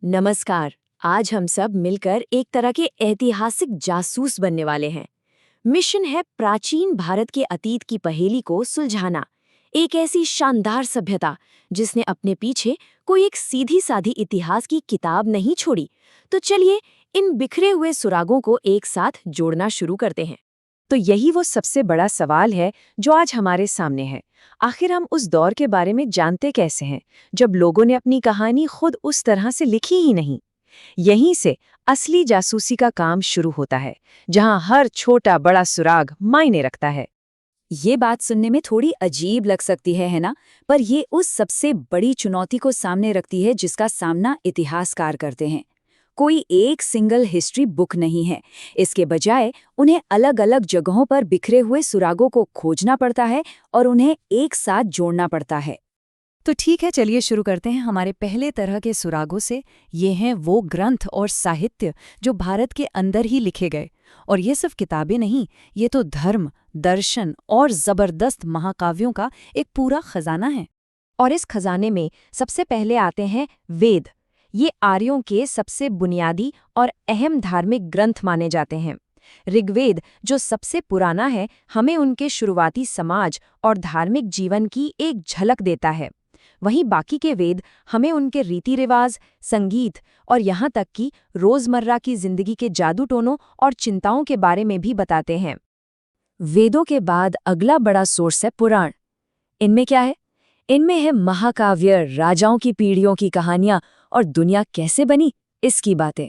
नमस्कार। आज हम सब मिलकर एक तरह के ऐतिहासिक जासूस बनने वाले हैं। मिशन है प्राचीन भारत के अतीत की पहेली को सुलझाना। एक ऐसी शानदार सभ्यता जिसने अपने पीछे कोई एक सीधी साधी इतिहास की किताब नहीं छोड़ी। तो चलिए इन बिखरे हुए सुरागों को एक साथ जोड़ना शुरू करते हैं। तो यही वो सबसे बड़ा सवाल है जो आज हमारे सामने है। आखिर हम उस दौर के बारे में जानते कैसे हैं जब लोगों ने अपनी कहानी खुद उस तरह से लिखी ही नहीं। यहीं से असली जासूसी का काम शुरू होता है, जहां हर छोटा बड़ा सुराग मायने रखता है। ये बात सुनने में थोड़ी अजीब लग सकती है ना? पर ये उस सबसे बड़ी चुनौती को सामने रखती है जिसका सामना इतिहासकार करते हैं। कोई एक सिंगल हिस्ट्री बुक नहीं है। इसके बजाय उन्हें अलग अलग जगहों पर बिखरे हुए सुरागों को खोजना पड़ता है और उन्हें एक साथ जोड़ना पड़ता है। तो ठीक है, चलिए शुरू करते हैं हमारे पहले तरह के सुरागों से। ये हैं वो ग्रंथ और साहित्य जो भारत के अंदर ही लिखे गए। और ये सिर्फ किताबें नहीं, ये तो धर्म, दर्शन और जबरदस्त महाकाव्यों का एक पूरा खजाना है। और इस खजाने में सबसे पहले आते हैं वेद। ये आर्यों के सबसे बुनियादी और अहम धार्मिक ग्रंथ माने जाते हैं। ऋग्वेद, जो सबसे पुराना है, हमें उनके शुरुआती समाज और धार्मिक जीवन की एक झलक देता है। वहीं बाकी के वेद हमें उनके रीति रिवाज, संगीत और यहाँ तक कि रोजमर्रा की जिंदगी के जादू टोनों और चिंताओं के बारे में भी बताते हैं। वेदों के बाद अगला बड़ा सोर्स है पुराण। इनमें क्या है? इनमें है महाकाव्य, राजाओं की पीढ़ियों की कहानियां और दुनिया कैसे बनी इसकी बातें।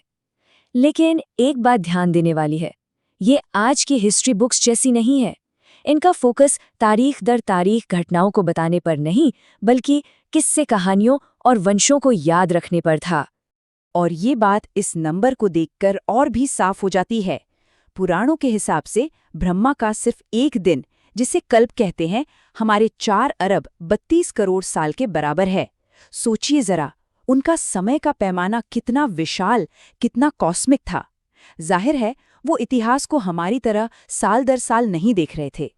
लेकिन एक बात ध्यान देने वाली है, ये आज की हिस्ट्री बुक्स जैसी नहीं है। इनका फोकस तारीख दर तारीख घटनाओं को बताने पर नहीं, बल्कि किस्से, कहानियों और वंशों को याद रखने पर था। और ये बात इस नंबर को देखकर और भी साफ हो जाती है। पुराणों के हिसाब से ब्रह्मा का सिर्फ एक दिन, जिसे कल्प कहते हैं, हमारे 4 अरब 32 करोड़ साल के बराबर है। सोचिए जरा, उनका समय का पैमाना कितना विशाल, कितना कॉस्मिक था। जाहिर है वो इतिहास को हमारी तरह साल दर साल नहीं देख रहे थे।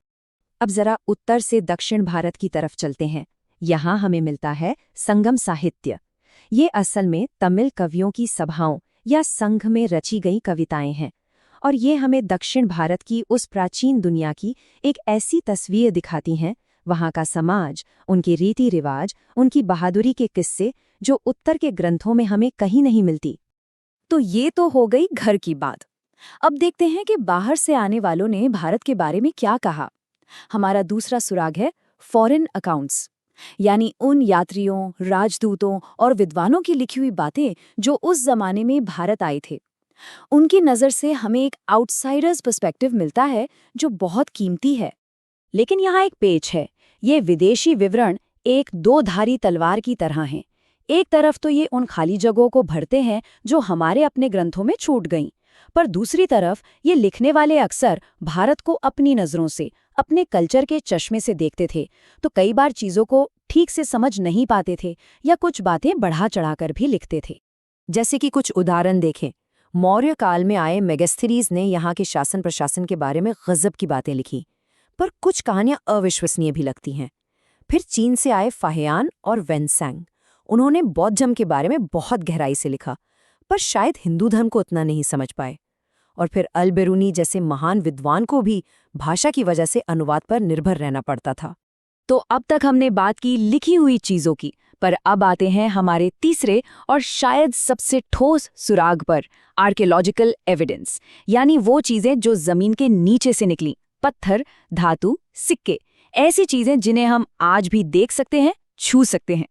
अब जरा उत्तर से दक्षिण भारत की तरफ चलते हैं। यहाँ हमें मिलता है संगम साहित्य। ये असल में तमिल कवियों की सभाओं या संघ में रची गई कविताएं हैं। और ये हमें दक्षिण भारत की उस प्राचीन दुनिया की एक ऐसी तस्वीर दिखाती हैं, वहाँ का समाज, उनके रीति रिवाज, उनकी बहादुरी के किस्से, जो उत्तर के ग्रंथों में हमें कहीं नहीं मिलती। तो ये तो हो गई घर की बात। अब देखते हैं कि बाहर से आने वालों ने भारत के बारे में क्या कहा। हमारा दूसरा सुराग है फॉरेन अकाउंट्स, यानी उन यात्रियों, राजदूतों और विद्वानों की लिखी हुई बातें जो उस जमाने में भारत आए थे। उनकी नज़र से हमें एक आउटसाइडर्स पर्सपेक्टिव मिलता है जो बहुत कीमती है। लेकिन यहाँ एक पेच है। ये विदेशी विवरण एक दो-धारी तलवार की तरह हैं। एक तरफ तो ये उन खाली जगहों को भरते हैं जो हमारे अपने ग्रंथों में छूट गईं, पर दूसरी तरफ ये लिखने वाले अक्सर भारत को अपनी नज़रों से, अपने कल्चर के चश्मे से देखते थे, तो कई बार चीज़ों को ठीक से समझ नहीं पाते थे या कुछ बातें बढ़ा चढ़ाकर भी लिखते थे। जैसे कि कुछ उदाहरण देखें। मौर्य काल में आए मेगस्थनीज ने यहाँ के शासन प्रशासन के बारे में गजब की बातें लिखी, पर कुछ कहानियां अविश्वसनीय भी लगती हैं। फिर चीन से आए फाहियान और वेनसैंग, उन्होंने बौद्धम के बारे में बहुत गहराई से लिखा, पर शायद हिंदू धर्म को उतना नहीं समझ पाए। और फिर अल बेरूनी जैसे महान विद्वान को भी भाषा की वजह से अनुवाद पर निर्भर रहना पड़ता था। तो अब तक हमने बात की लिखी हुई चीजों की, पर अब आते हैं हमारे तीसरे और शायद सबसे ठोस सुराग पर, आर्कियोलॉजिकल एविडेंस, यानी वो चीजें जो जमीन के नीचे से निकली। पत्थर, धातु, सिक्के, ऐसी चीजें जिन्हें हम आज भी देख सकते हैं, छू सकते हैं।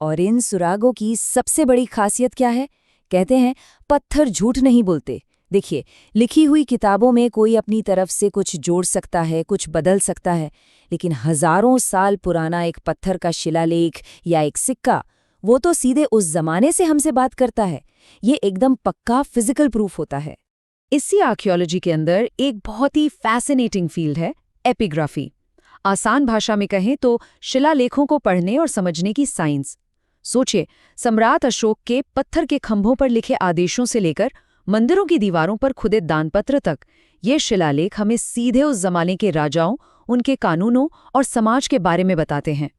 और इन सुरागों की सबसे बड़ी खासियत क्या है? कहते हैं पत्थर झूठ नहीं बोलते। देखिए, लिखी हुई किताबों में कोई अपनी तरफ से कुछ जोड़ सकता है, कुछ बदल सकता है, लेकिन हजारों साल पुराना एक पत्थर का शिलालेख या एक सिक्का, वो तो सीधे उस जमाने से हमसे बात करता है। ये एकदम पक्का फिजिकल प्रूफ होता है। इसी आर्कियोलॉजी के अंदर एक बहुत ही फैसिनेटिंग फील्ड है एपिग्राफी। आसान भाषा में कहें तो शिलालेखों को पढ़ने और समझने की साइंस। सोचिए, सम्राट अशोक के पत्थर के खंभों पर लिखे आदेशों से लेकर मंदिरों की दीवारों पर खुदे दानपत्र तक, ये शिलालेख हमें सीधे उस जमाने के राजाओं, उनके कानूनों और समाज के बारे में बताते हैं।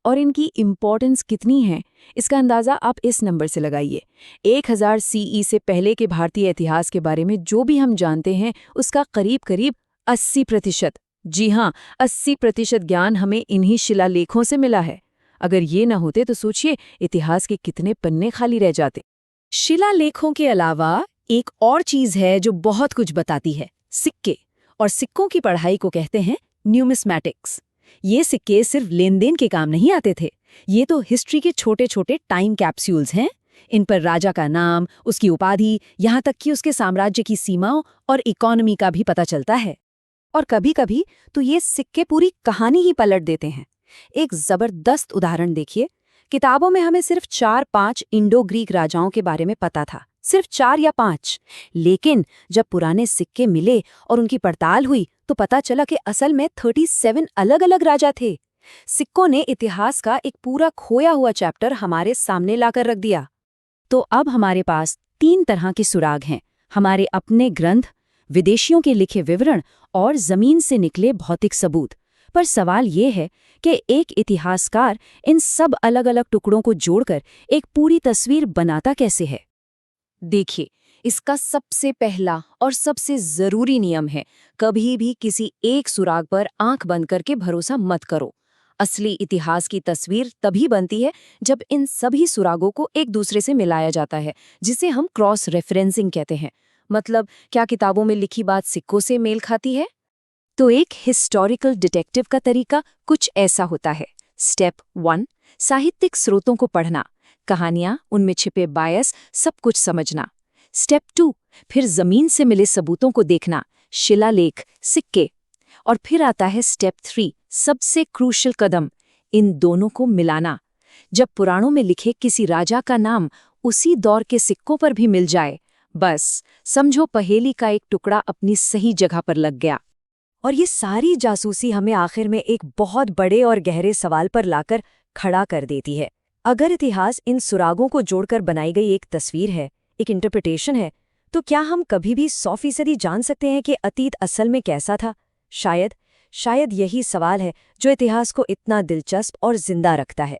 और इनकी इम्पोर्टेंस कितनी है, इसका अंदाज़ा आप इस नंबर से लगाइए। 1000 सीई से पहले के भारतीय इतिहास के बारे में जो भी हम जानते हैं उसका करीब 80%, जी हाँ 80% ज्ञान हमें इन्हीं शिलालेखों से मिला है। अगर ये न होते तो सोचिए इतिहास के कितने पन्ने खाली रह जाते। शिलालेखों के अलावा एक और चीज़ है जो बहुत कुछ बताती है, सिक्के। और सिक्कों की पढ़ाई को कहते हैं न्यूमिस्मैटिक्स। ये सिक्के सिर्फ लेन देन के काम नहीं आते थे, ये तो हिस्ट्री के छोटे छोटे टाइम कैप्सूल्स हैं। इन पर राजा का नाम, उसकी उपाधि, यहाँ तक कि उसके साम्राज्य की सीमाओं और इकोनॉमी का भी पता चलता है। और कभी-कभी तो ये सिक्के पूरी कहानी ही पलट देते हैं। एक जबरदस्त उदाहरण देखिए, किताबों में हमें सिर्फ 4-5 इंडो ग्रीक राजाओं के बारे में पता था, सिर्फ 4 या 5। लेकिन जब पुराने सिक्के मिले और उनकी पड़ताल हुई तो पता चला कि असल में 37 अलग-अलग राजा थे। सिक्कों ने इतिहास का एक पूरा खोया हुआ चैप्टर हमारे सामने लाकर रख दिया। तो अब हमारे पास 3 तरह के सुराग हैं, हमारे अपने ग्रंथ, विदेशियों के लिखे विवरण और जमीन से निकले भौतिक सबूत। पर सवाल ये है कि एक इतिहासकार इन सब अलग-अलग टुकड़ों को जोड़कर एक पूरी तस्वीर बनाता कैसे है? देखिए, इसका सबसे पहला और सबसे जरूरी नियम है, कभी भी किसी एक सुराग पर आंख बंद करके भरोसा मत करो। असली इतिहास की तस्वीर तभी बनती है जब इन सभी सुरागों को एक दूसरे से मिलाया जाता है, जिसे हम क्रॉस रेफरेंसिंग कहते हैं। मतलब, क्या किताबों में लिखी बात सिक्कों से मेल खाती है? तो एक हिस्टोरिकल डिटेक्टिव का तरीका कुछ ऐसा होता है। स्टेप 1, साहित्यिक स्रोतों को पढ़ना, कहानियां, उनमें छिपे बायस, सब कुछ समझना। स्टेप 2, फिर जमीन से मिले सबूतों को देखना, शिलालेख, सिक्के। और फिर आता है स्टेप 3, सबसे क्रूशियल कदम, इन दोनों को मिलाना। जब पुराणों में लिखे किसी राजा का नाम उसी दौर के सिक्कों पर भी मिल जाए, बस समझो पहेली का एक टुकड़ा अपनी सही जगह पर लग गया। और ये सारी जासूसी हमें आखिर में एक बहुत बड़े और गहरे सवाल पर लाकर खड़ा कर देती है। अगर इतिहास इन सुरागों को जोड़कर बनाई गई एक तस्वीर है, एक इंटरप्रिटेशन है, तो क्या हम कभी भी 100% जान सकते हैं कि अतीत असल में कैसा था? शायद यही सवाल है जो इतिहास को इतना दिलचस्प और जिंदा रखता है।